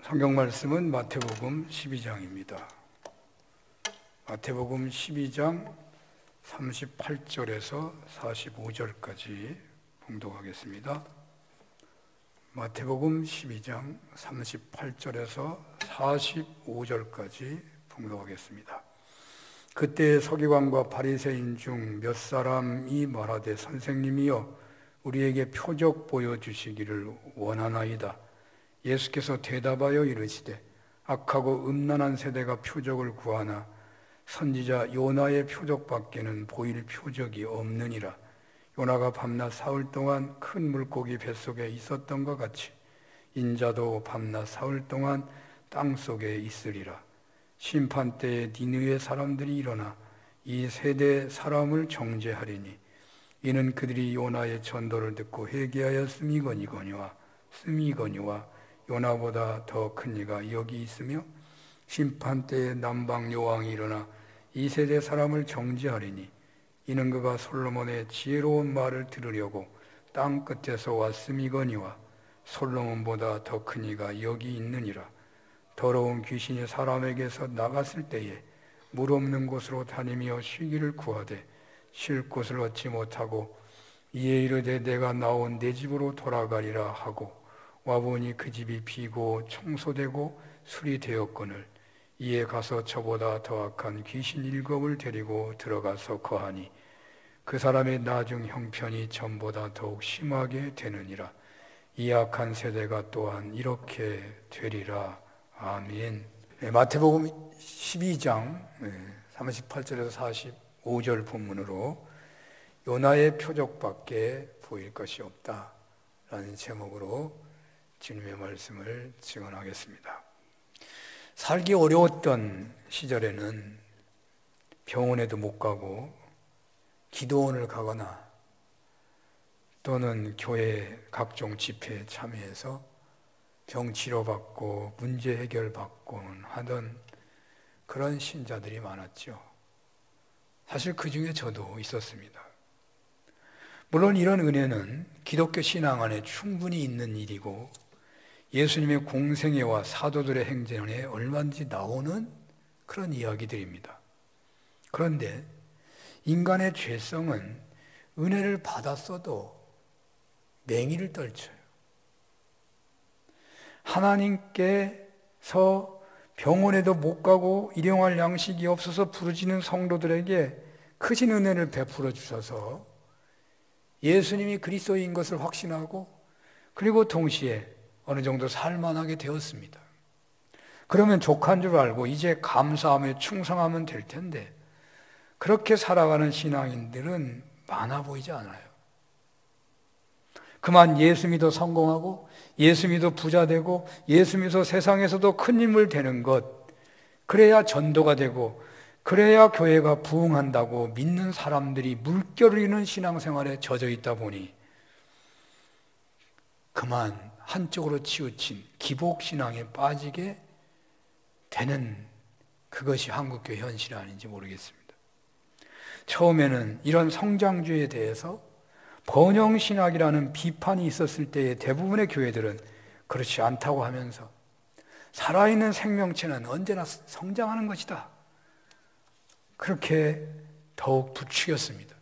성경 말씀은 마태복음 12장입니다. 마태복음 12장 38절에서 45절까지 봉독하겠습니다. 마태복음 12장 38절에서 45절까지 봉독하겠습니다. 그때 서기관과 바리새인 중 몇 사람이 말하되 선생님이여 우리에게 표적 보여주시기를 원하나이다. 예수께서 대답하여 이르시되 악하고 음란한 세대가 표적을 구하나 선지자 요나의 표적밖에는 보일 표적이 없느니라. 요나가 밤낮 사흘 동안 큰 물고기 뱃속에 있었던 것 같이 인자도 밤낮 사흘 동안 땅속에 있으리라. 심판때에 니느웨 사람들이 일어나 이 세대 사람을 정죄하리니 이는 그들이 요나의 전도를 듣고 회개하였음이거니와 요나보다 더 큰 이가 여기 있으며 심판때에 남방 여왕이 일어나 이 세대 사람을 정죄하리니 이는 그가 솔로몬의 지혜로운 말을 들으려고 땅 끝에서 왔음이거니와 솔로몬보다 더 큰 이가 여기 있느니라. 더러운 귀신이 사람에게서 나갔을 때에 물 없는 곳으로 다니며 쉬기를 구하되 쉴 곳을 얻지 못하고 이에 이르되 내가 나온 내 집으로 돌아가리라 하고 와보니 그 집이 비고 청소되고 수리되었거늘 이에 가서 저보다 더 악한 귀신 7을 데리고 들어가서 거하니 그 사람의 나중 형편이 전보다 더욱 심하게 되느니라. 이 악한 세대가 또한 이렇게 되리라. 아멘. 마태복음 12장 38절에서 45절 본문으로 요나의 표적밖에 보일 것이 없다 라는 제목으로 주님의 말씀을 증언하겠습니다. 살기 어려웠던 시절에는 병원에도 못 가고 기도원을 가거나 또는 교회 각종 집회에 참여해서 병 치료받고 문제 해결받곤 하던 그런 신자들이 많았죠. 사실 그 중에 저도 있었습니다. 물론 이런 은혜는 기독교 신앙 안에 충분히 있는 일이고 예수님의 공생애와 사도들의 행전에 얼마든지 나오는 그런 이야기들입니다. 그런데 인간의 죄성은 은혜를 받았어도 맹의를 떨쳐요. 하나님께서 병원에도 못 가고 일용할 양식이 없어서 부르짖는 성도들에게 크신 은혜를 베풀어 주셔서 예수님이 그리스도인 것을 확신하고 그리고 동시에 어느 정도 살만하게 되었습니다. 그러면 족한 줄 알고 이제 감사하며 충성하면 될 텐데 그렇게 살아가는 신앙인들은 많아 보이지 않아요. 그만 예수 믿어 성공하고 예수 믿어 부자 되고 예수 믿어 세상에서도 큰 인물 되는 것, 그래야 전도가 되고 그래야 교회가 부흥한다고 믿는 사람들이 물결을 이루는 신앙생활에 젖어 있다 보니 그만 한쪽으로 치우친 기복신앙에 빠지게 되는 그것이 한국교회 현실이 아닌지 모르겠습니다. 처음에는 이런 성장주의에 대해서 번영신학이라는 비판이 있었을 때에 대부분의 교회들은 그렇지 않다고 하면서 살아있는 생명체는 언제나 성장하는 것이다. 그렇게 더욱 부추겼습니다.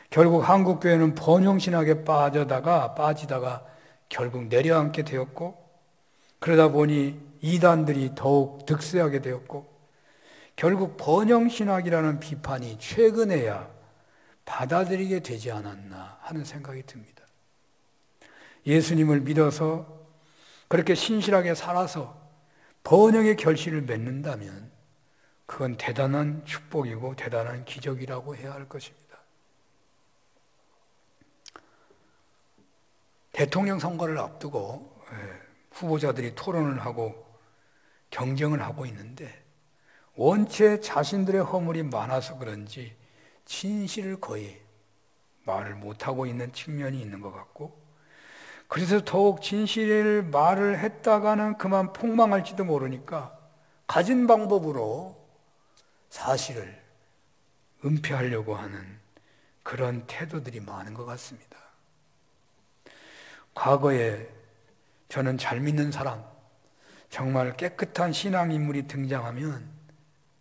결국 한국교회는 번영신학에 빠지다가 결국 내려앉게 되었고 그러다 보니 이단들이 더욱 득세하게 되었고 결국 번영신학이라는 비판이 최근에야 받아들이게 되지 않았나 하는 생각이 듭니다. 예수님을 믿어서 그렇게 신실하게 살아서 번영의 결실을 맺는다면 그건 대단한 축복이고 대단한 기적이라고 해야 할 것입니다. 대통령 선거를 앞두고 후보자들이 토론을 하고 경쟁을 하고 있는데 원체 자신들의 허물이 많아서 그런지 진실을 거의 말을 못하고 있는 측면이 있는 것 같고 그래서 더욱 진실을 말을 했다가는 그만 폭망할지도 모르니까 가진 방법으로 사실을 은폐하려고 하는 그런 태도들이 많은 것 같습니다. 과거에 저는 잘 믿는 사람, 정말 깨끗한 신앙인물이 등장하면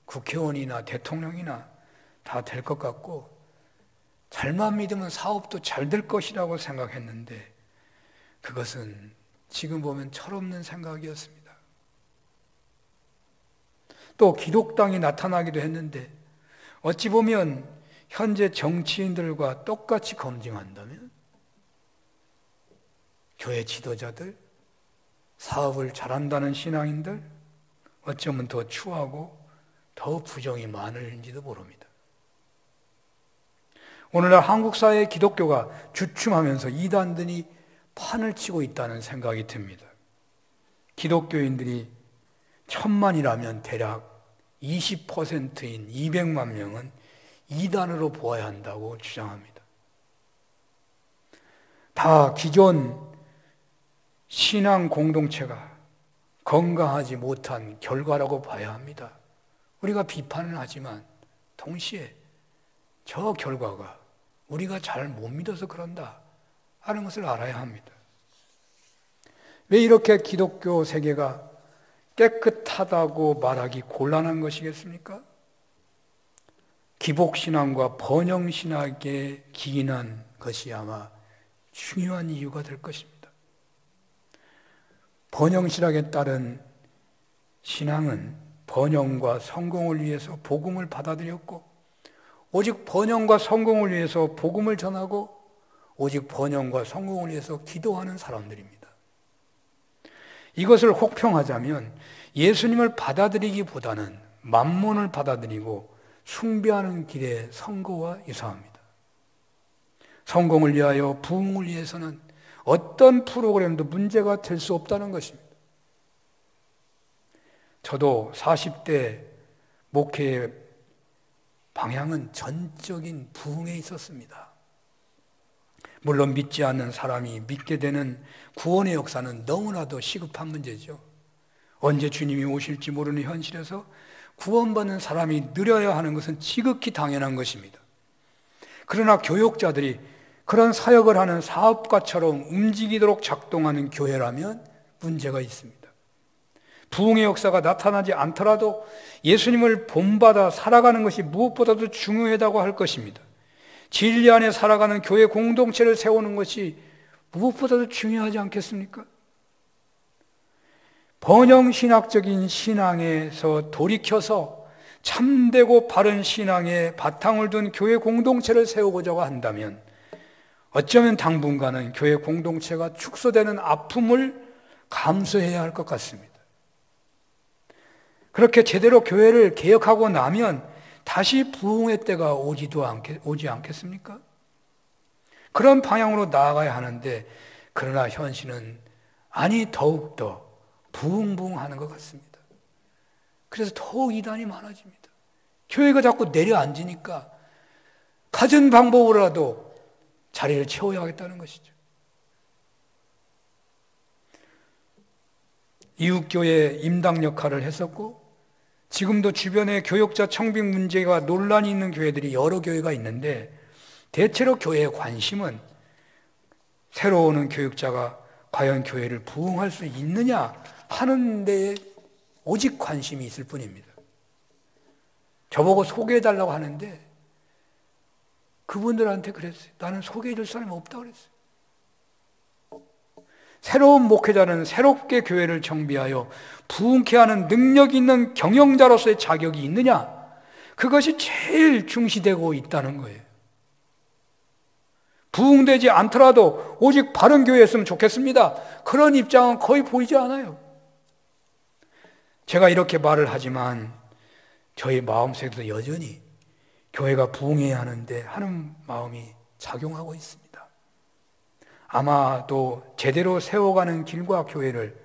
국회의원이나 대통령이나 다 될 것 같고 잘만 믿으면 사업도 잘 될 것이라고 생각했는데 그것은 지금 보면 철없는 생각이었습니다. 또 기독당이 나타나기도 했는데 어찌 보면 현재 정치인들과 똑같이 검증한다면 교회 지도자들, 사업을 잘한다는 신앙인들 어쩌면 더 추하고 더 부정이 많을지도 모릅니다. 오늘날 한국 사회의 기독교가 주춤하면서 이단들이 판을 치고 있다는 생각이 듭니다. 기독교인들이 1000만이라면 대략 20%인 200만 명은 이단으로 보아야 한다고 주장합니다. 다 기존 신앙 공동체가 건강하지 못한 결과라고 봐야 합니다. 우리가 비판을 하지만 동시에 저 결과가 우리가 잘 못 믿어서 그런다 하는 것을 알아야 합니다. 왜 이렇게 기독교 세계가 깨끗하다고 말하기 곤란한 것이겠습니까? 기복신앙과 번영신학에 기인한 것이 아마 중요한 이유가 될 것입니다. 번영신학에 따른 신앙은 번영과 성공을 위해서 복음을 받아들였고 오직 번영과 성공을 위해서 복음을 전하고 오직 번영과 성공을 위해서 기도하는 사람들입니다. 이것을 혹평하자면 예수님을 받아들이기보다는 만몬을 받아들이고 숭배하는 길의 선거와 유사합니다. 성공을 위하여 부흥을 위해서는 어떤 프로그램도 문제가 될 수 없다는 것입니다. 저도 40대 목회의 방향은 전적인 부흥에 있었습니다. 물론 믿지 않는 사람이 믿게 되는 구원의 역사는 너무나도 시급한 문제죠. 언제 주님이 오실지 모르는 현실에서 구원받는 사람이 늘어야 하는 것은 지극히 당연한 것입니다. 그러나 교역자들이 그런 사역을 하는 사업가처럼 움직이도록 작동하는 교회라면 문제가 있습니다. 부흥의 역사가 나타나지 않더라도 예수님을 본받아 살아가는 것이 무엇보다도 중요하다고 할 것입니다. 진리 안에 살아가는 교회 공동체를 세우는 것이 무엇보다도 중요하지 않겠습니까? 번영신학적인 신앙에서 돌이켜서 참되고 바른 신앙에 바탕을 둔 교회 공동체를 세우고자 한다면 어쩌면 당분간은 교회 공동체가 축소되는 아픔을 감수해야 할 것 같습니다. 그렇게 제대로 교회를 개혁하고 나면 다시 부흥의 때가 오지 않겠습니까? 그런 방향으로 나아가야 하는데 그러나 현실은 더욱더 부흥부흥하는 것 같습니다. 그래서 더욱 이단이 많아집니다. 교회가 자꾸 내려앉으니까 갖은 방법으로라도 자리를 채워야 하겠다는 것이죠. 이웃교회 임당 역할을 했었고 지금도 주변에 교역자 청빙 문제가 논란이 있는 교회들이 여러 교회가 있는데 대체로 교회의 관심은 새로 오는 교역자가 과연 교회를 부흥할 수 있느냐 하는 데에 오직 관심이 있을 뿐입니다. 저보고 소개해달라고 하는데 그분들한테 그랬어요. 나는 소개해줄 사람이 없다고 그랬어요. 새로운 목회자는 새롭게 교회를 정비하여 부흥케 하는 능력 있는 경영자로서의 자격이 있느냐? 그것이 제일 중시되고 있다는 거예요. 부흥되지 않더라도 오직 바른 교회였으면 좋겠습니다. 그런 입장은 거의 보이지 않아요. 제가 이렇게 말을 하지만 저희 마음속에도 여전히 교회가 부흥해야 하는데 하는 마음이 작용하고 있습니다. 아마도 제대로 세워가는 길과 교회를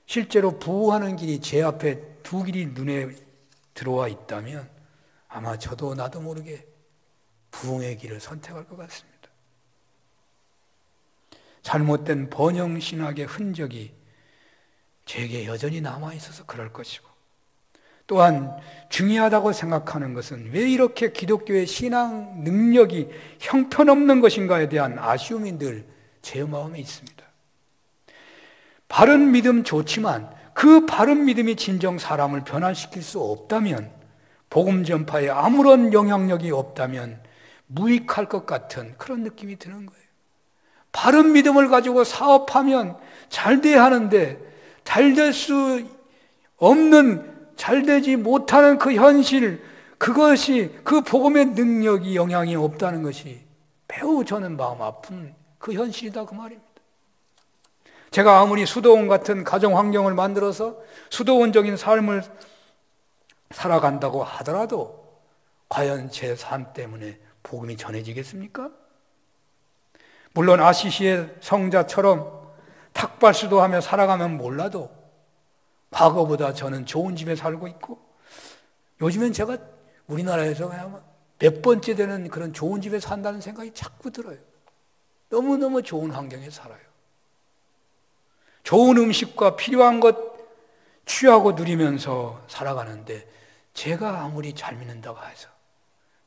실제로 부흥하는 길이 제 앞에 두 길이 눈에 들어와 있다면 아마 저도 나도 모르게 부흥의 길을 선택할 것 같습니다. 잘못된 번영신학의 흔적이 제게 여전히 남아있어서 그럴 것이고 또한 중요하다고 생각하는 것은 왜 이렇게 기독교의 신앙 능력이 형편없는 것인가에 대한 아쉬움이 늘 제 마음에 있습니다. 바른 믿음 좋지만 그 바른 믿음이 진정 사람을 변화시킬 수 없다면, 복음 전파에 아무런 영향력이 없다면 무익할 것 같은 그런 느낌이 드는 거예요. 바른 믿음을 가지고 사업하면 잘 돼야 하는데 잘 될 수 없는, 잘 되지 못하는 그 현실, 그것이, 그 복음의 능력이, 영향이 없다는 것이 매우 저는 마음 아픈 그 현실이다, 그 말입니다. 제가 아무리 수도원 같은 가정 환경을 만들어서 수도원적인 삶을 살아간다고 하더라도 과연 제 삶 때문에 복음이 전해지겠습니까? 물론 아시시의 성자처럼 탁발수도 하며 살아가면 몰라도 과거보다 저는 좋은 집에 살고 있고, 요즘엔 제가 우리나라에서 그냥 몇 번째 되는 그런 좋은 집에 산다는 생각이 자꾸 들어요. 너무너무 좋은 환경에 살아요. 좋은 음식과 필요한 것 취하고 누리면서 살아가는데, 제가 아무리 잘 믿는다고 해서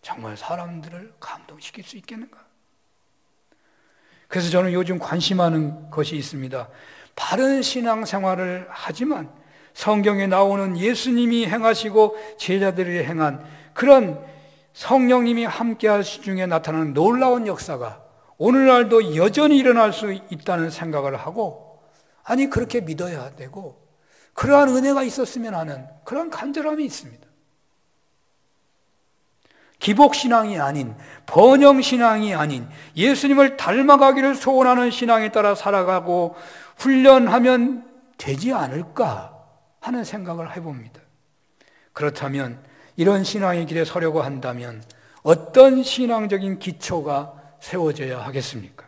정말 사람들을 감동시킬 수 있겠는가? 그래서 저는 요즘 관심하는 것이 있습니다. 바른 신앙생활을 하지만 성경에 나오는 예수님이 행하시고 제자들이 행한 그런 성령님이 함께 하시 중에 나타나는 놀라운 역사가 오늘날도 여전히 일어날 수 있다는 생각을 하고, 아니 그렇게 믿어야 되고 그러한 은혜가 있었으면 하는 그런 간절함이 있습니다. 기복신앙이 아닌, 번영신앙이 아닌 예수님을 닮아가기를 소원하는 신앙에 따라 살아가고 훈련하면 되지 않을까 하는 생각을 해봅니다. 그렇다면 이런 신앙의 길에 서려고 한다면 어떤 신앙적인 기초가 세워져야 하겠습니까?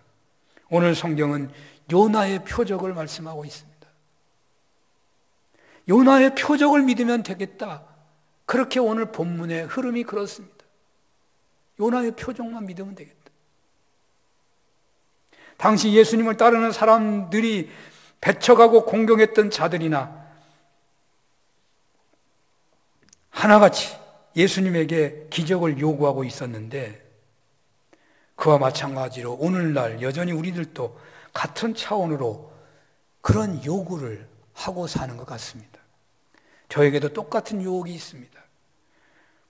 오늘 성경은 요나의 표적을 말씀하고 있습니다. 요나의 표적을 믿으면 되겠다. 그렇게 오늘 본문의 흐름이 그렇습니다. 요나의 표적만 믿으면 되겠다. 당시 예수님을 따르는 사람들이 배척하고 공경했던 자들이나 하나같이 예수님에게 기적을 요구하고 있었는데, 그와 마찬가지로 오늘날 여전히 우리들도 같은 차원으로 그런 요구를 하고 사는 것 같습니다. 저에게도 똑같은 유혹이 있습니다.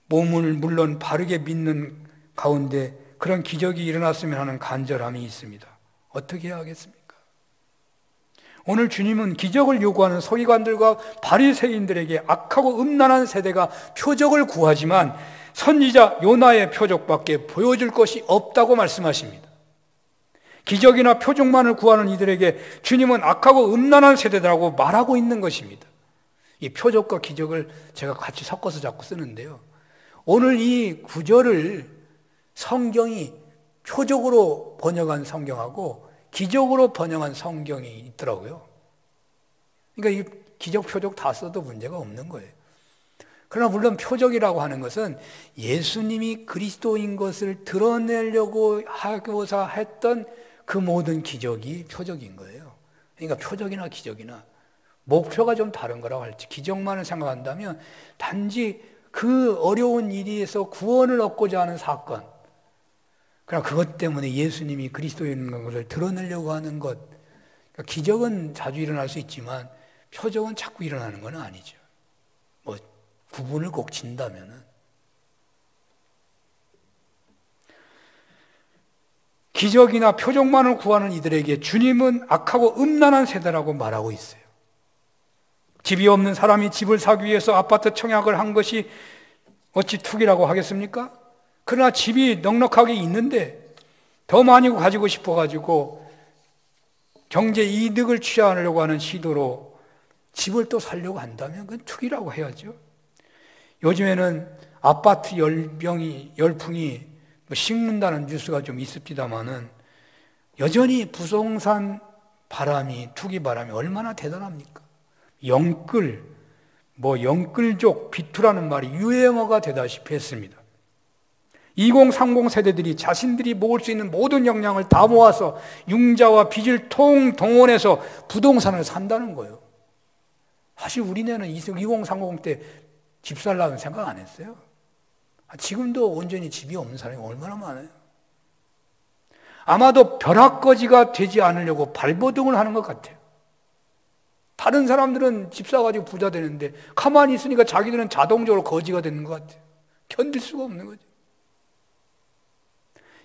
몸을 물론 바르게 믿는 가운데 그런 기적이 일어났으면 하는 간절함이 있습니다. 어떻게 해야 하겠습니까? 오늘 주님은 기적을 요구하는 서기관들과 바리새인들에게 악하고 음란한 세대가 표적을 구하지만 선지자 요나의 표적밖에 보여줄 것이 없다고 말씀하십니다. 기적이나 표적만을 구하는 이들에게 주님은 악하고 음란한 세대라고 말하고 있는 것입니다. 이 표적과 기적을 제가 같이 섞어서 자꾸 쓰는데요, 오늘 이 구절을 성경이 표적으로 번역한 성경하고 기적으로 번역한 성경이 있더라고요. 그러니까 이 기적, 표적 다 써도 문제가 없는 거예요. 그러나 물론 표적이라고 하는 것은 예수님이 그리스도인 것을 드러내려고 하고자 했던 그 모든 기적이 표적인 거예요. 그러니까 표적이나 기적이나 목표가 좀 다른 거라고 할지, 기적만을 생각한다면 단지 그 어려운 일에서 구원을 얻고자 하는 사건, 그러나 그것 때문에 예수님이 그리스도인 것을 드러내려고 하는 것, 그러니까 기적은 자주 일어날 수 있지만 표적은 자꾸 일어나는 건 아니죠. 뭐 구분을 꼭 진다면은. 기적이나 표적만을 구하는 이들에게 주님은 악하고 음란한 세대라고 말하고 있어요. 집이 없는 사람이 집을 사기 위해서 아파트 청약을 한 것이 어찌 투기라고 하겠습니까? 그러나 집이 넉넉하게 있는데 더 많이 가지고 싶어가지고 경제 이득을 취하려고 하는 시도로 집을 또 살려고 한다면 그건 투기라고 해야죠. 요즘에는 아파트 열풍이 식는다는 뉴스가 좀 있습니다만은 여전히 부동산 바람이, 투기 바람이 얼마나 대단합니까? 영끌족, 비투라는 말이 유행어가 되다시피 했습니다. 2030 세대들이 자신들이 모을 수 있는 모든 역량을 다 모아서 융자와 빚을 동원해서 부동산을 산다는 거예요. 사실 우리네는 2030 때 집 살라는 생각 안 했어요. 지금도 온전히 집이 없는 사람이 얼마나 많아요. 아마도 벼락거지가 되지 않으려고 발버둥을 하는 것 같아요. 다른 사람들은 집 사가지고 부자 되는데 가만히 있으니까 자기들은 자동적으로 거지가 되는 것 같아요. 견딜 수가 없는 거죠.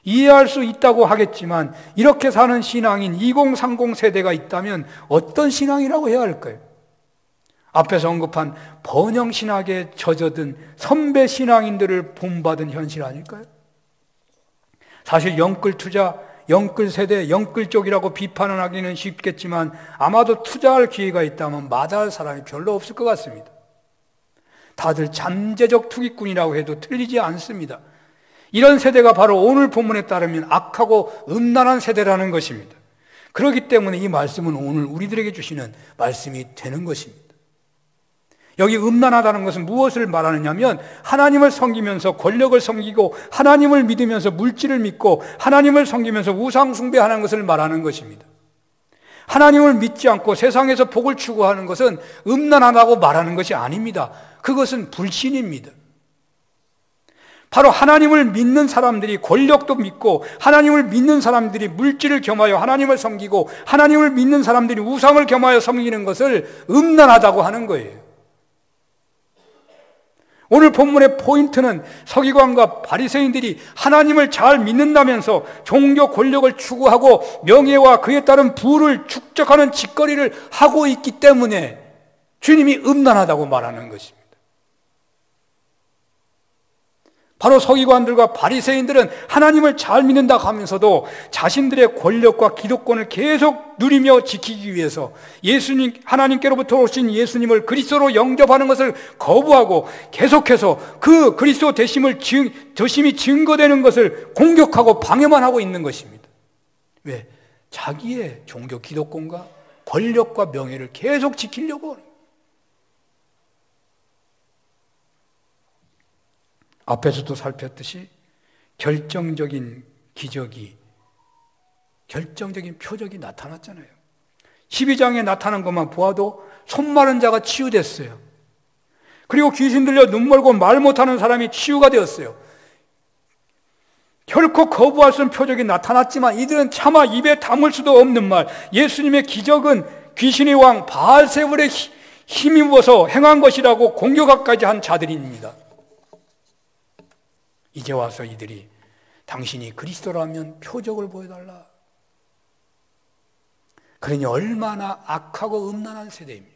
이해할 수 있다고 하겠지만 이렇게 사는 신앙인 2030 세대가 있다면 어떤 신앙이라고 해야 할까요? 앞에서 언급한 번영신학에 젖어든 선배 신앙인들을 본받은 현실 아닐까요? 사실 영끌 투자, 영끌 세대, 영끌 쪽이라고 비판을 하기는 쉽겠지만 아마도 투자할 기회가 있다면 마다할 사람이 별로 없을 것 같습니다. 다들 잠재적 투기꾼이라고 해도 틀리지 않습니다. 이런 세대가 바로 오늘 본문에 따르면 악하고 음란한 세대라는 것입니다. 그렇기 때문에 이 말씀은 오늘 우리들에게 주시는 말씀이 되는 것입니다. 여기 음란하다는 것은 무엇을 말하느냐면 하나님을 섬기면서 권력을 섬기고 하나님을 믿으면서 물질을 믿고 하나님을 섬기면서 우상 숭배하는 것을 말하는 것입니다. 하나님을 믿지 않고 세상에서 복을 추구하는 것은 음란하다고 말하는 것이 아닙니다. 그것은 불신입니다. 바로 하나님을 믿는 사람들이 권력도 믿고 하나님을 믿는 사람들이 물질을 겸하여 하나님을 섬기고 하나님을 믿는 사람들이 우상을 겸하여 섬기는 것을 음란하다고 하는 거예요. 오늘 본문의 포인트는 서기관과 바리새인들이 하나님을 잘 믿는다면서 종교 권력을 추구하고 명예와 그에 따른 부를 축적하는 짓거리를 하고 있기 때문에 주님이 음란하다고 말하는 것입니다. 바로 서기관들과 바리새인들은 하나님을 잘 믿는다 하면서도 자신들의 권력과 기득권을 계속 누리며 지키기 위해서 예수님, 하나님께로부터 오신 예수님을 그리스도로 영접하는 것을 거부하고 계속해서 그 그리스도 되심이 증거되는 것을 공격하고 방해만 하고 있는 것입니다. 왜? 자기의 종교 기득권과 권력과 명예를 계속 지키려고 하는 거예요. 앞에서도 살폈듯이 결정적인 기적이, 결정적인 표적이 나타났잖아요. 12장에 나타난 것만 보아도 손 마른 자가 치유됐어요. 그리고 귀신 들려 눈 멀고 말 못하는 사람이 치유가 되었어요. 결코 거부할 수 없는 표적이 나타났지만 이들은 차마 입에 담을 수도 없는 말, 예수님의 기적은 귀신의 왕 바알세불에 힘입어서 행한 것이라고 공격하기까지 한 자들입니다. 이제 와서 이들이 당신이 그리스도라면 표적을 보여달라. 그러니 얼마나 악하고 음란한 세대입니까?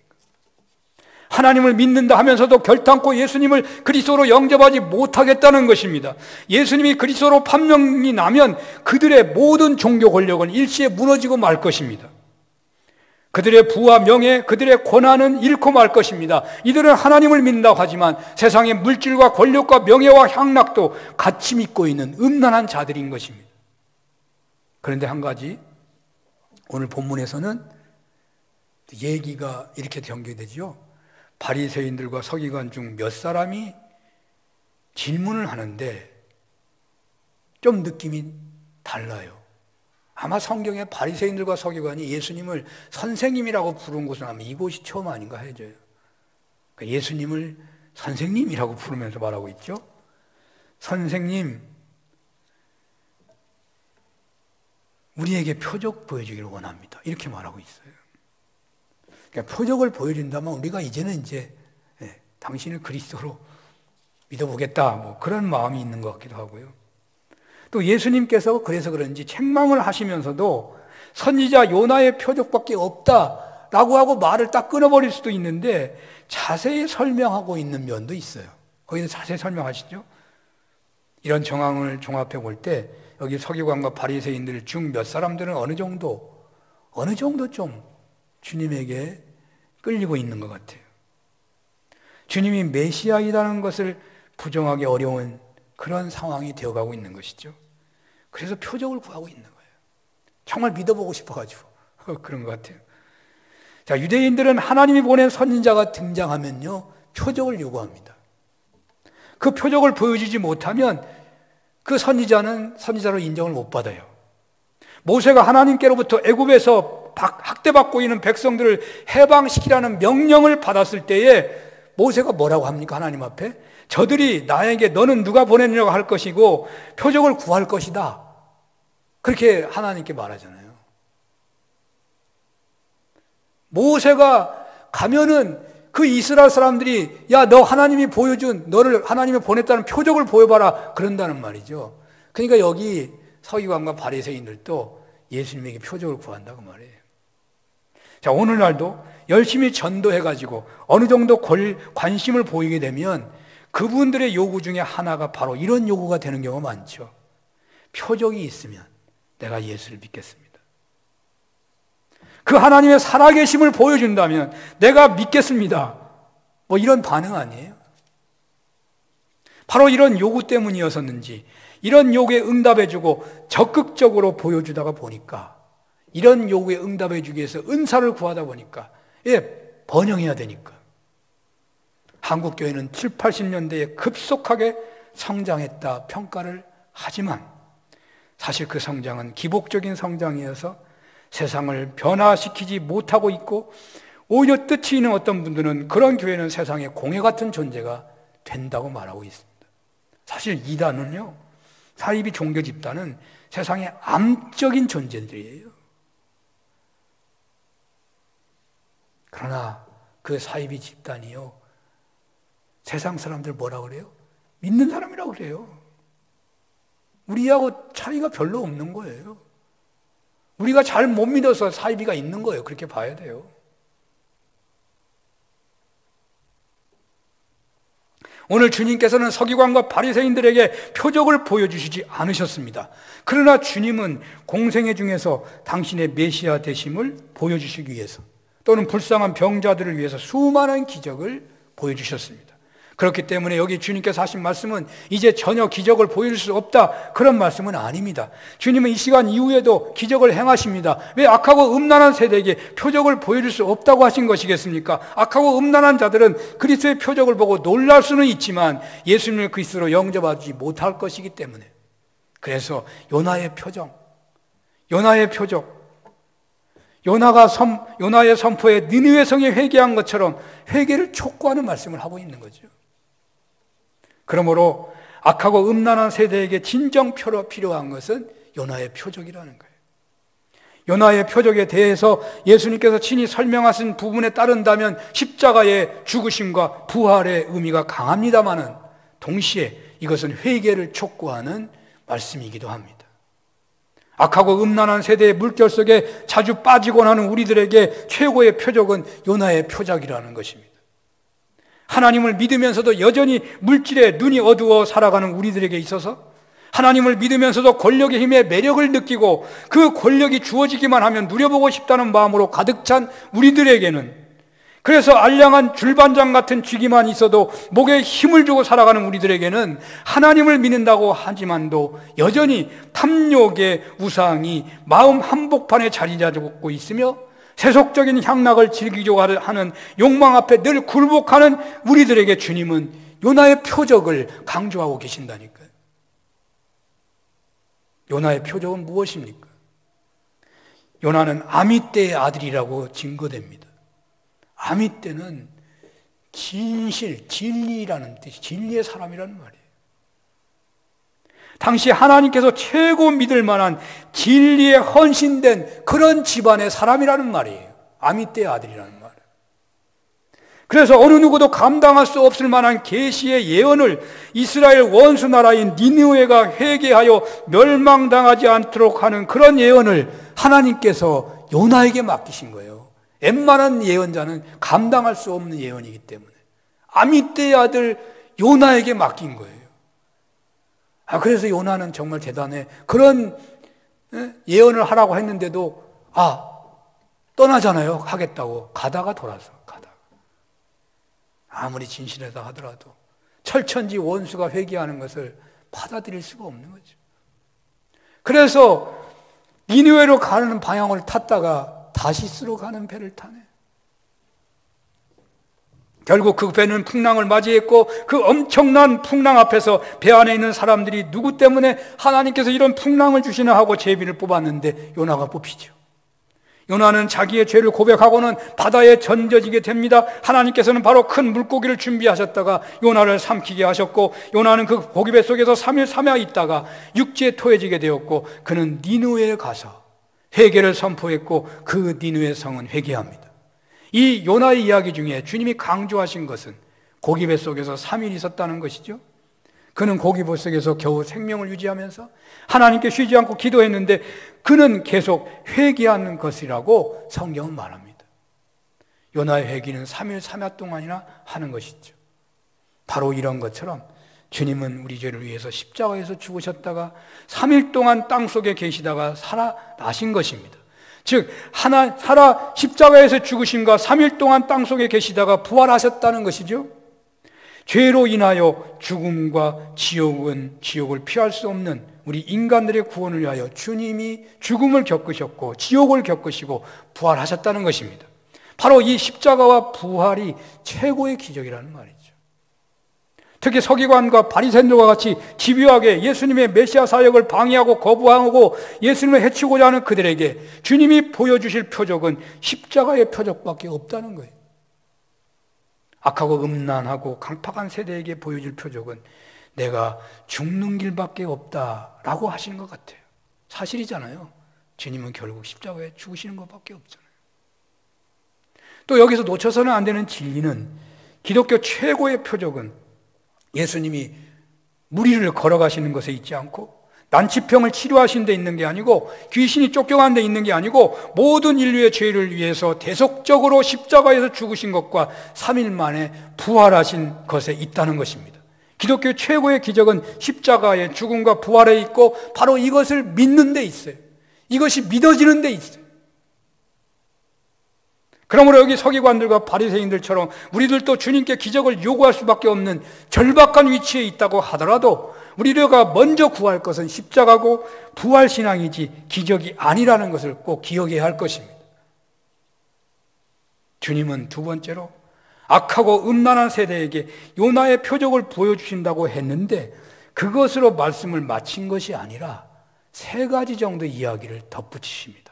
하나님을 믿는다 하면서도 결단코 예수님을 그리스도로 영접하지 못하겠다는 것입니다. 예수님이 그리스도로 판명이 나면 그들의 모든 종교 권력은 일시에 무너지고 말 것입니다. 그들의 부와 명예, 그들의 권한은 잃고 말 것입니다. 이들은 하나님을 믿는다고 하지만 세상의 물질과 권력과 명예와 향락도 같이 믿고 있는 음란한 자들인 것입니다. 그런데 한 가지 오늘 본문에서는 얘기가 이렇게 전개되죠. 바리새인들과 서기관 중 몇 사람이 질문을 하는데 좀 느낌이 달라요. 아마 성경에 바리새인들과 서기관이 예수님을 선생님이라고 부른 곳은 아마 이곳이 처음 아닌가 해져요. 그러니까 예수님을 선생님이라고 부르면서 말하고 있죠. 선생님, 우리에게 표적 보여주기를 원합니다. 이렇게 말하고 있어요. 그러니까 표적을 보여준다면 우리가 이제는 당신을 그리스도로 믿어보겠다, 뭐 그런 마음이 있는 것 같기도 하고요. 또 예수님께서 그래서 그런지 책망을 하시면서도 선지자 요나의 표적밖에 없다라고 하고 말을 딱 끊어버릴 수도 있는데 자세히 설명하고 있는 면도 있어요. 거기서 자세히 설명하시죠. 이런 정황을 종합해 볼 때 여기 서기관과 바리새인들 중 몇 사람들은 어느 정도 좀 주님에게 끌리고 있는 것 같아요. 주님이 메시아이라는 것을 부정하기 어려운 그런 상황이 되어가고 있는 것이죠. 그래서 표적을 구하고 있는 거예요. 정말 믿어보고 싶어가지고 그런 것 같아요. 자, 유대인들은 하나님이 보낸 선지자가 등장하면요 표적을 요구합니다. 그 표적을 보여주지 못하면 그 선지자는 선지자로 인정을 못 받아요. 모세가 하나님께로부터 애굽에서 학대받고 있는 백성들을 해방시키라는 명령을 받았을 때에 모세가 뭐라고 합니까? 하나님 앞에 저들이 나에게 너는 누가 보내느냐고 할 것이고 표적을 구할 것이다. 그렇게 하나님께 말하잖아요. 모세가 가면은 그 이스라엘 사람들이 야, 너 하나님이 보여준, 너를 하나님이 보냈다는 표적을 보여봐라 그런다는 말이죠. 그러니까 여기 서기관과 바리새인들도 예수님에게 표적을 구한다고 말이에요. 자, 오늘날도 열심히 전도해가지고 어느 정도 관심을 보이게 되면 그분들의 요구 중에 하나가 바로 이런 요구가 되는 경우가 많죠. 표적이 있으면 내가 예수를 믿겠습니다. 그 하나님의 살아계심을 보여준다면 내가 믿겠습니다. 뭐 이런 반응 아니에요? 바로 이런 요구 때문이었었는지 이런 요구에 응답해주고 적극적으로 보여주다가 보니까 이런 요구에 응답해주기 위해서 은사를 구하다 보니까 번영해야 되니까 한국교회는 7, 80년대에 급속하게 성장했다 평가를 하지만 사실 그 성장은 기복적인 성장이어서 세상을 변화시키지 못하고 있고 오히려 뜻이 있는 어떤 분들은 그런 교회는 세상의 공해 같은 존재가 된다고 말하고 있습니다. 사실 이단은요, 사이비 종교 집단은 세상의 암적인 존재들이에요. 그러나 그 사이비 집단이요, 세상 사람들 뭐라 그래요? 믿는 사람이라고 그래요. 우리하고 차이가 별로 없는 거예요. 우리가 잘 못 믿어서 사이비가 있는 거예요. 그렇게 봐야 돼요. 오늘 주님께서는 서기관과 바리새인들에게 표적을 보여주시지 않으셨습니다. 그러나 주님은 공생애 중에서 당신의 메시아 되심을 보여주시기 위해서 또는 불쌍한 병자들을 위해서 수많은 기적을 보여주셨습니다. 그렇기 때문에 여기 주님께서 하신 말씀은 이제 전혀 기적을 보여줄 수 없다 그런 말씀은 아닙니다. 주님은 이 시간 이후에도 기적을 행하십니다. 왜 악하고 음란한 세대에게 표적을 보여줄 수 없다고 하신 것이겠습니까? 악하고 음란한 자들은 그리스도의 표적을 보고 놀랄 수는 있지만 예수님을 그리스도로 영접하지 못할 것이기 때문에 그래서 요나의 표적 요나의 선포에 니느웨 성에 회개한 것처럼 회개를 촉구하는 말씀을 하고 있는 거죠. 그러므로 악하고 음란한 세대에게 진정표로 필요한 것은 요나의 표적이라는 거예요. 요나의 표적에 대해서 예수님께서 친히 설명하신 부분에 따른다면 십자가의 죽으심과 부활의 의미가 강합니다마는 동시에 이것은 회개를 촉구하는 말씀이기도 합니다. 악하고 음란한 세대의 물결 속에 자주 빠지곤 하는 우리들에게 최고의 표적은 요나의 표적이라는 것입니다. 하나님을 믿으면서도 여전히 물질에 눈이 어두워 살아가는 우리들에게 있어서 하나님을 믿으면서도 권력의 힘에 매력을 느끼고 그 권력이 주어지기만 하면 누려보고 싶다는 마음으로 가득 찬 우리들에게는 그래서 알량한 줄반장 같은 쥐기만 있어도 목에 힘을 주고 살아가는 우리들에게는 하나님을 믿는다고 하지만도 여전히 탐욕의 우상이 마음 한복판에 자리 잡고 있으며 세속적인 향락을 즐기려고 하는 욕망 앞에 늘 굴복하는 우리들에게 주님은 요나의 표적을 강조하고 계신다니까요. 요나의 표적은 무엇입니까? 요나는 아미떼의 아들이라고 증거됩니다. 아미떼는 진리라는 뜻이 진리의 사람이라는 말이에요. 당시 하나님께서 최고 믿을 만한 진리에 헌신된 그런 집안의 사람이라는 말이에요. 아미떼의 아들이라는 말이에요. 그래서 어느 누구도 감당할 수 없을 만한 계시의 예언을 이스라엘 원수 나라인 니느웨가 회개하여 멸망당하지 않도록 하는 그런 예언을 하나님께서 요나에게 맡기신 거예요. 웬만한 예언자는 감당할 수 없는 예언이기 때문에 아미떼의 아들 요나에게 맡긴 거예요. 그래서 요나는 정말 대단해. 그런 예언을 하라고 했는데도 떠나잖아요. 하겠다고 가다가 돌아서 아무리 진실하다 하더라도 철천지 원수가 회개하는 것을 받아들일 수가 없는 거죠. 그래서 니느웨로 가는 방향을 탔다가 다시스로 가는 배를 타네. 결국 그 배는 풍랑을 맞이했고 그 엄청난 풍랑 앞에서 배 안에 있는 사람들이 누구 때문에 하나님께서 이런 풍랑을 주시나 하고 제비를 뽑았는데 요나가 뽑히죠. 요나는 자기의 죄를 고백하고는 바다에 던져지게 됩니다. 하나님께서는 바로 큰 물고기를 준비하셨다가 요나를 삼키게 하셨고 요나는 그 고기배 속에서 3일 3야 있다가 육지에 토해지게 되었고 그는 니느웨에 가서 회개를 선포했고 그 니느웨 성은 회개합니다. 이 요나의 이야기 중에 주님이 강조하신 것은 고기 뱃속에서 3일 있었다는 것이죠. 그는 고기 뱃속에서 겨우 생명을 유지하면서 하나님께 쉬지 않고 기도했는데 그는 계속 회개하는 것이라고 성경은 말합니다. 요나의 회개는 3일 3야 동안이나 하는 것이죠. 바로 이런 것처럼 주님은 우리 죄를 위해서 십자가에서 죽으셨다가 3일 동안 땅속에 계시다가 살아나신 것입니다. 즉 십자가에서 죽으신가 3일 동안 땅속에 계시다가 부활하셨다는 것이죠. 죄로 인하여 죽음과 지옥을 피할 수 없는 우리 인간들의 구원을 위하여 주님이 죽음을 겪으셨고 지옥을 겪으시고 부활하셨다는 것입니다. 바로 이 십자가와 부활이 최고의 기적이라는 말이죠. 특히 서기관과 바리새인들과 같이 집요하게 예수님의 메시아 사역을 방해하고 거부하고 예수님을 해치고자 하는 그들에게 주님이 보여주실 표적은 십자가의 표적밖에 없다는 거예요. 악하고 음란하고 강팍한 세대에게 보여줄 표적은 내가 죽는 길밖에 없다라고 하시는 것 같아요. 사실이잖아요. 주님은 결국 십자가에 죽으시는 것밖에 없잖아요. 또 여기서 놓쳐서는 안 되는 진리는 기독교 최고의 표적은 예수님이 무리를 걸어가시는 것에 있지 않고 난치병을 치료하신 데 있는 게 아니고 귀신이 쫓겨간 데 있는 게 아니고 모든 인류의 죄를 위해서 대속적으로 십자가에서 죽으신 것과 3일 만에 부활하신 것에 있다는 것입니다. 기독교 최고의 기적은 십자가의 죽음과 부활에 있고 바로 이것을 믿는 데 있어요. 이것이 믿어지는 데 있어요. 그러므로 여기 서기관들과 바리새인들처럼 우리들도 주님께 기적을 요구할 수밖에 없는 절박한 위치에 있다고 하더라도 우리가 먼저 구할 것은 십자가고 부활신앙이지 기적이 아니라는 것을 꼭 기억해야 할 것입니다. 주님은 두 번째로 악하고 음란한 세대에게 요나의 표적을 보여주신다고 했는데 그것으로 말씀을 마친 것이 아니라 3가지 정도의 이야기를 덧붙이십니다.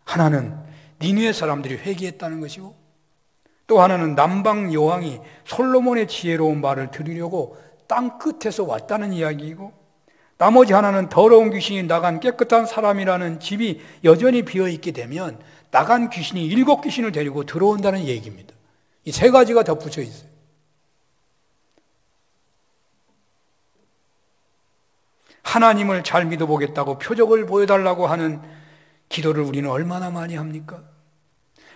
하나는 니느웨 사람들이 회개했다는 것이고 또 하나는 남방 여왕이 솔로몬의 지혜로운 말을 들으려고 땅 끝에서 왔다는 이야기이고 나머지 하나는 더러운 귀신이 나간 깨끗한 사람이라는 집이 여전히 비어있게 되면 나간 귀신이 7귀신을 데리고 들어온다는 얘기입니다. 이 3가지가 덧붙여 있어요. 하나님을 잘 믿어보겠다고 표적을 보여달라고 하는 기도를 우리는 얼마나 많이 합니까?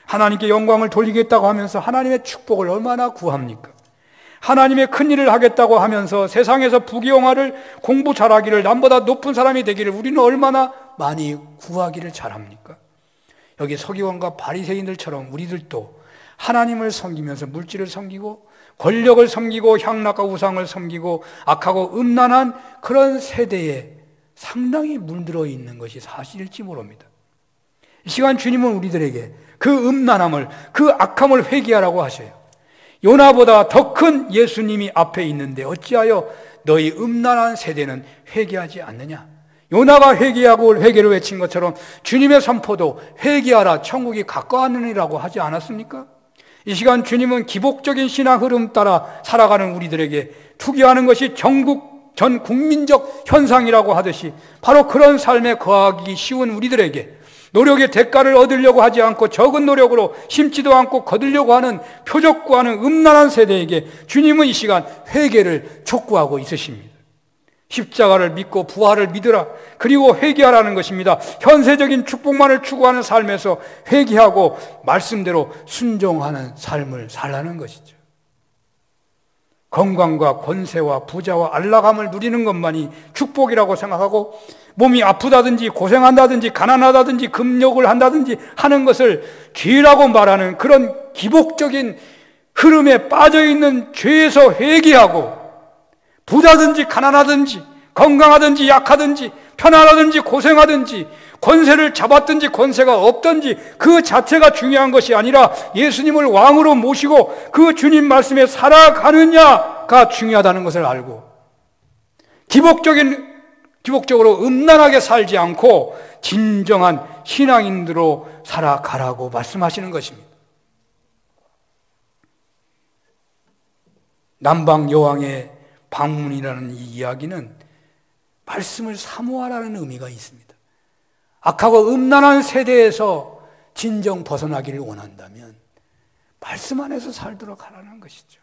하나님께 영광을 돌리겠다고 하면서 하나님의 축복을 얼마나 구합니까? 하나님의 큰 일을 하겠다고 하면서 세상에서 부귀영화를 공부 잘하기를 남보다 높은 사람이 되기를 우리는 얼마나 많이 구하기를 잘합니까? 여기 서기관과 바리새인들처럼 우리들도 하나님을 섬기면서 물질을 섬기고 권력을 섬기고 향락과 우상을 섬기고 악하고 음란한 그런 세대에 상당히 물들어 있는 것이 사실일지 모릅니다. 이 시간 주님은 우리들에게 그 음란함을, 그 악함을 회개하라고 하셔요. 요나보다 더 큰 예수님이 앞에 있는데 어찌하여 너희 음란한 세대는 회개하지 않느냐? 요나가 회개하고 회개를 외친 것처럼 주님의 선포도 회개하라 천국이 가까웠느니라고 하지 않았습니까? 이 시간 주님은 기복적인 신앙 흐름 따라 살아가는 우리들에게 투기하는 것이 전 국민적 현상이라고 하듯이 바로 그런 삶에 거하기 쉬운 우리들에게 노력의 대가를 얻으려고 하지 않고 적은 노력으로 심지도 않고 거두려고 하는 표적 구하는 음란한 세대에게 주님은 이 시간 회개를 촉구하고 있으십니다. 십자가를 믿고 부활을 믿으라. 그리고 회개하라는 것입니다. 현세적인 축복만을 추구하는 삶에서 회개하고 말씀대로 순종하는 삶을 살라는 것이죠. 건강과 권세와 부자와 안락함을 누리는 것만이 축복이라고 생각하고 몸이 아프다든지 고생한다든지 가난하다든지 금욕을 한다든지 하는 것을 죄라고 말하는 그런 기복적인 흐름에 빠져있는 죄에서 회개하고 부자든지 가난하든지 건강하든지 약하든지 편안하든지 고생하든지 권세를 잡았든지 권세가 없든지 그 자체가 중요한 것이 아니라 예수님을 왕으로 모시고 그 주님 말씀에 살아가느냐가 중요하다는 것을 알고 기복적으로 음란하게 살지 않고 진정한 신앙인으로 살아가라고 말씀하시는 것입니다. 남방 여왕의 방문이라는 이 이야기는 말씀을 사모하라는 의미가 있습니다. 악하고 음란한 세대에서 진정 벗어나기를 원한다면 말씀 안에서 살도록 하라는 것이죠.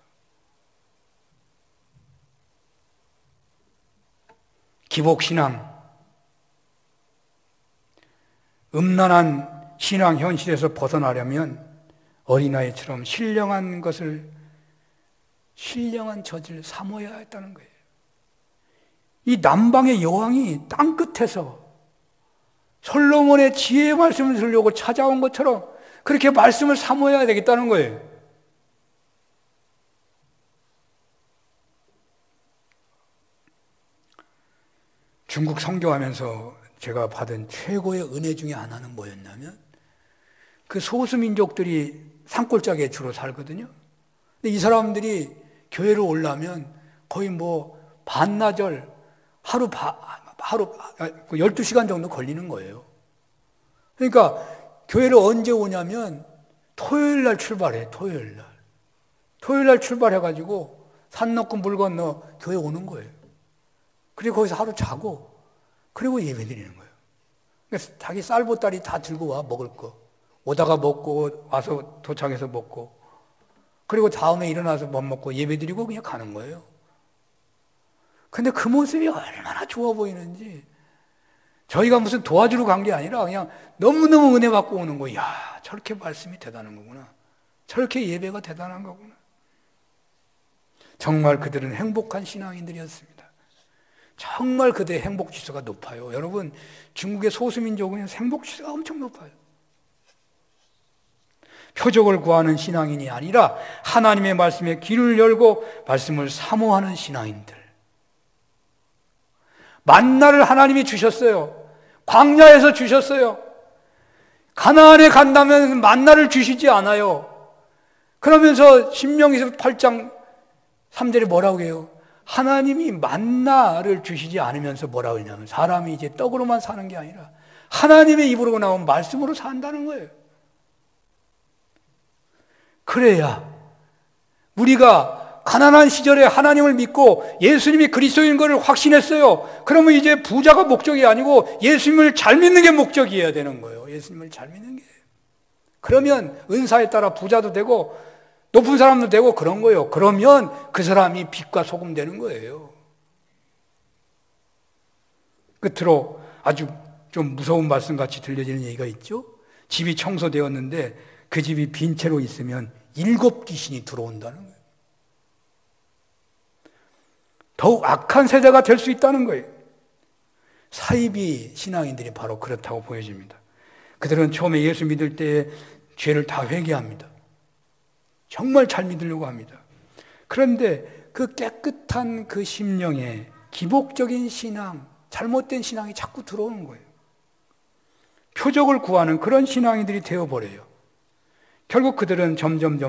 기복신앙, 음란한 신앙 현실에서 벗어나려면 어린아이처럼 신령한 젖을 사모해야 했다는 거예요. 이 남방의 여왕이 땅끝에서 솔로몬의 지혜의 말씀을 들으려고 찾아온 것처럼 그렇게 말씀을 사모해야 되겠다는 거예요. 중국 선교하면서 제가 받은 최고의 은혜 중에 하나는 뭐였냐면, 그 소수민족들이 산골짜기에 주로 살거든요. 근데 이 사람들이 교회로 오려면 거의 뭐 반나절, 하루 12시간 정도 걸리는 거예요. 그러니까 교회를 언제 오냐면 토요일 날 출발해. 토요일 날 출발해가지고 산 넘고 물 건너 교회 오는 거예요. 그리고 거기서 하루 자고 그리고 예배 드리는 거예요. 그러니까 자기 쌀보따리 다 들고 와, 먹을 거. 오다가 먹고 와서 도착해서 먹고 그리고 다음에 일어나서 밥 먹고 예배 드리고 그냥 가는 거예요. 근데 그 모습이 얼마나 좋아 보이는지, 저희가 무슨 도와주러 간 게 아니라 그냥 너무너무 은혜 받고 오는 거예요. 야, 저렇게 말씀이 대단한 거구나. 저렇게 예배가 대단한 거구나. 정말 그들은 행복한 신앙인들이었습니다. 정말 그들의 행복 지수가 높아요. 여러분, 중국의 소수민족은 행복 지수가 엄청 높아요. 표적을 구하는 신앙인이 아니라 하나님의 말씀에 귀를 열고 말씀을 사모하는 신앙인들. 만나를 하나님이 주셨어요. 광야에서 주셨어요. 가나안에 간다면 만나를 주시지 않아요. 그러면서 신명기서 8장 3절에 뭐라고 해요? 하나님이 만나를 주시지 않으면서 뭐라고 하냐면, 사람이 이제 떡으로만 사는 게 아니라 하나님의 입으로 나온 말씀으로 산다는 거예요. 그래야 우리가 가난한 시절에 하나님을 믿고 예수님이 그리스도인 것을 확신했어요. 그러면 이제 부자가 목적이 아니고 예수님을 잘 믿는 게 목적이어야 되는 거예요. 예수님을 잘 믿는 게. 그러면 은사에 따라 부자도 되고 높은 사람도 되고 그런 거예요. 그러면 그 사람이 빛과 소금 되는 거예요. 끝으로 아주 좀 무서운 말씀같이 들려지는 얘기가 있죠. 집이 청소되었는데 그 집이 빈 채로 있으면 7 귀신이 들어온다는 거예요. 더욱 악한 세대가 될 수 있다는 거예요. 사이비 신앙인들이 바로 그렇다고 보여집니다. 그들은 처음에 예수 믿을 때에 죄를 다 회개합니다. 정말 잘 믿으려고 합니다. 그런데 그 깨끗한 그 심령에 기복적인 신앙, 잘못된 신앙이 자꾸 들어오는 거예요. 표적을 구하는 그런 신앙인들이 되어버려요. 결국 그들은 점점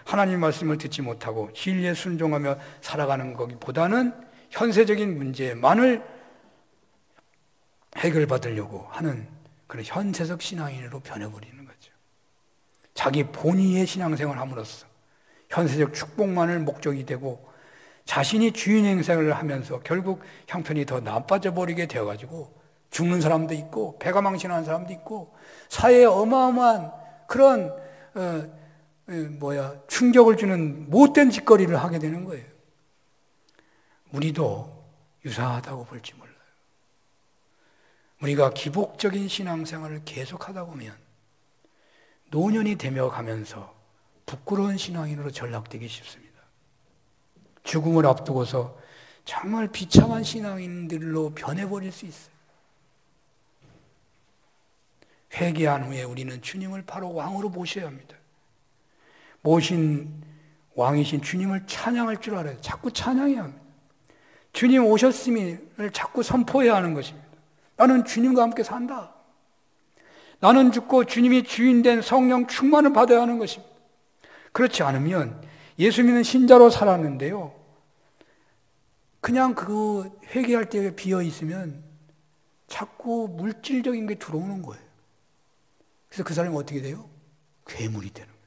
하나님 말씀을 듣지 못하고 진리에 순종하며 살아가는 것보다는 현세적인 문제만을 해결받으려고 하는 그런 현세적 신앙인으로 변해버리는 거죠. 자기 본의의 신앙생활을 함으로써 현세적 축복만을 목적이 되고 자신이 주인 행세를 하면서 결국 형편이 더 나빠져 버리게 되어가지고 죽는 사람도 있고 배가 망신하는 사람도 있고 사회에 어마어마한 그런 충격을 주는 못된 짓거리를 하게 되는 거예요. 우리도 유사하다고 볼지 몰라요. 우리가 기복적인 신앙생활을 계속하다 보면 노년이 되며 가면서 부끄러운 신앙인으로 전락되기 쉽습니다. 죽음을 앞두고서 정말 비참한 신앙인들로 변해버릴 수 있어요. 회개한 후에 우리는 주님을 바로 왕으로 모셔야 합니다. 모신 왕이신 주님을 찬양할 줄 알아요. 자꾸 찬양해야 합니다. 주님 오셨음을 자꾸 선포해야 하는 것입니다. 나는 주님과 함께 산다. 나는 죽고 주님이 주인된 성령 충만을 받아야 하는 것입니다. 그렇지 않으면 예수 믿는 신자로 살았는데요, 그냥 그 회개할 때 비어 있으면 자꾸 물질적인 게 들어오는 거예요. 그래서 그 사람이 어떻게 돼요? 괴물이 되는 거예요.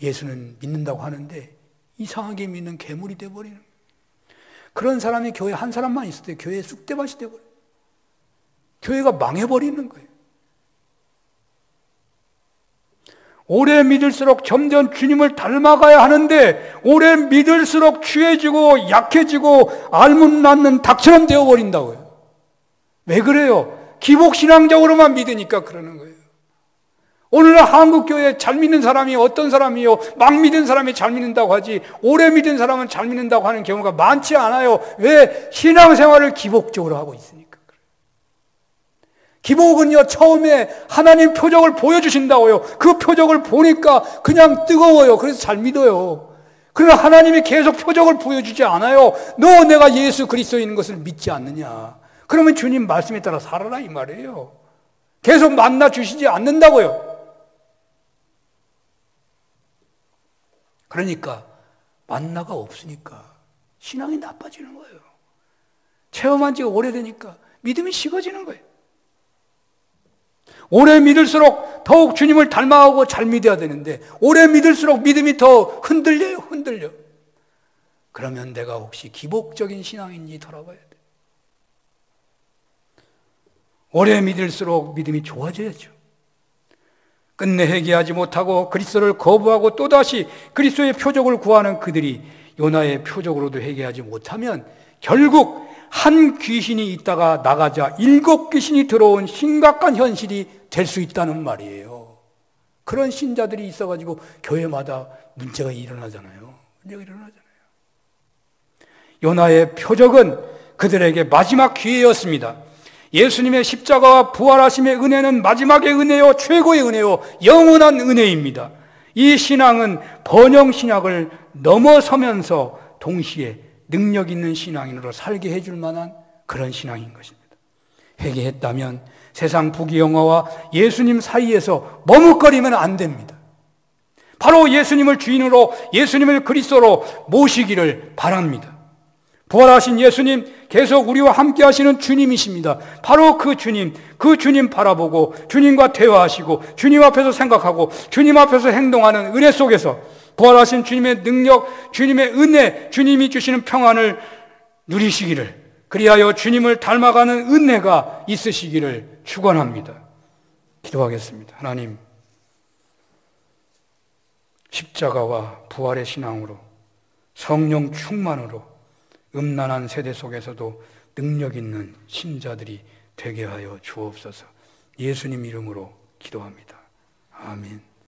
예수는 믿는다고 하는데 이상하게 믿는 괴물이 돼버리는 거예요. 그런 사람이 교회 한 사람만 있을 때 교회에 쑥대밭이 돼버려요. 교회가 망해버리는 거예요. 오래 믿을수록 점점 주님을 닮아가야 하는데 오래 믿을수록 취해지고 약해지고 알문 낳는 닭처럼 되어버린다고요. 왜 그래요? 기복신앙적으로만 믿으니까 그러는 거예요. 오늘날 한국교회에 잘 믿는 사람이 어떤 사람이요? 막 믿은 사람이 잘 믿는다고 하지 오래 믿은 사람은 잘 믿는다고 하는 경우가 많지 않아요. 왜? 신앙생활을 기복적으로 하고 있으니까. 기복은요, 처음에 하나님 표적을 보여주신다고요. 그 표적을 보니까 그냥 뜨거워요. 그래서 잘 믿어요. 그러나 하나님이 계속 표적을 보여주지 않아요. 너 내가 예수 그리스도인 것을 믿지 않느냐. 그러면 주님 말씀에 따라 살아라 이 말이에요. 계속 만나 주시지 않는다고요. 그러니까 만나가 없으니까 신앙이 나빠지는 거예요. 체험한 지가 오래되니까 믿음이 식어지는 거예요. 오래 믿을수록 더욱 주님을 닮아가고 잘 믿어야 되는데 오래 믿을수록 믿음이 더 흔들려요. 그러면 내가 혹시 기복적인 신앙인지 돌아봐야 돼. 오래 믿을수록 믿음이 좋아져야죠. 끝내 회개하지 못하고 그리스도를 거부하고 또다시 그리스도의 표적을 구하는 그들이 요나의 표적으로도 회개하지 못하면 결국 한 귀신이 있다가 나가자 7 귀신이 들어온 심각한 현실이 될 수 있다는 말이에요. 그런 신자들이 있어가지고 교회마다 문제가 일어나잖아요. 요나의 표적은 그들에게 마지막 기회였습니다. 예수님의 십자가와 부활하심의 은혜는 마지막의 은혜요, 최고의 은혜요, 영원한 은혜입니다. 이 신앙은 번영 신학을 넘어서면서 동시에 능력 있는 신앙인으로 살게 해줄 만한 그런 신앙인 것입니다. 회개했다면 세상 부귀영화와 예수님 사이에서 머뭇거리면 안 됩니다. 바로 예수님을 주인으로, 예수님을 그리스도로 모시기를 바랍니다. 부활하신 예수님, 계속 우리와 함께 하시는 주님이십니다. 바로 그 주님 바라보고 주님과 대화하시고 주님 앞에서 생각하고 주님 앞에서 행동하는 은혜 속에서 부활하신 주님의 능력, 주님의 은혜, 주님이 주시는 평안을 누리시기를, 그리하여 주님을 닮아가는 은혜가 있으시기를 축원합니다. 기도하겠습니다. 하나님, 십자가와 부활의 신앙으로 성령 충만으로 음란한 세대 속에서도 능력 있는 신자들이 되게 하여 주옵소서. 예수님 이름으로 기도합니다. 아멘.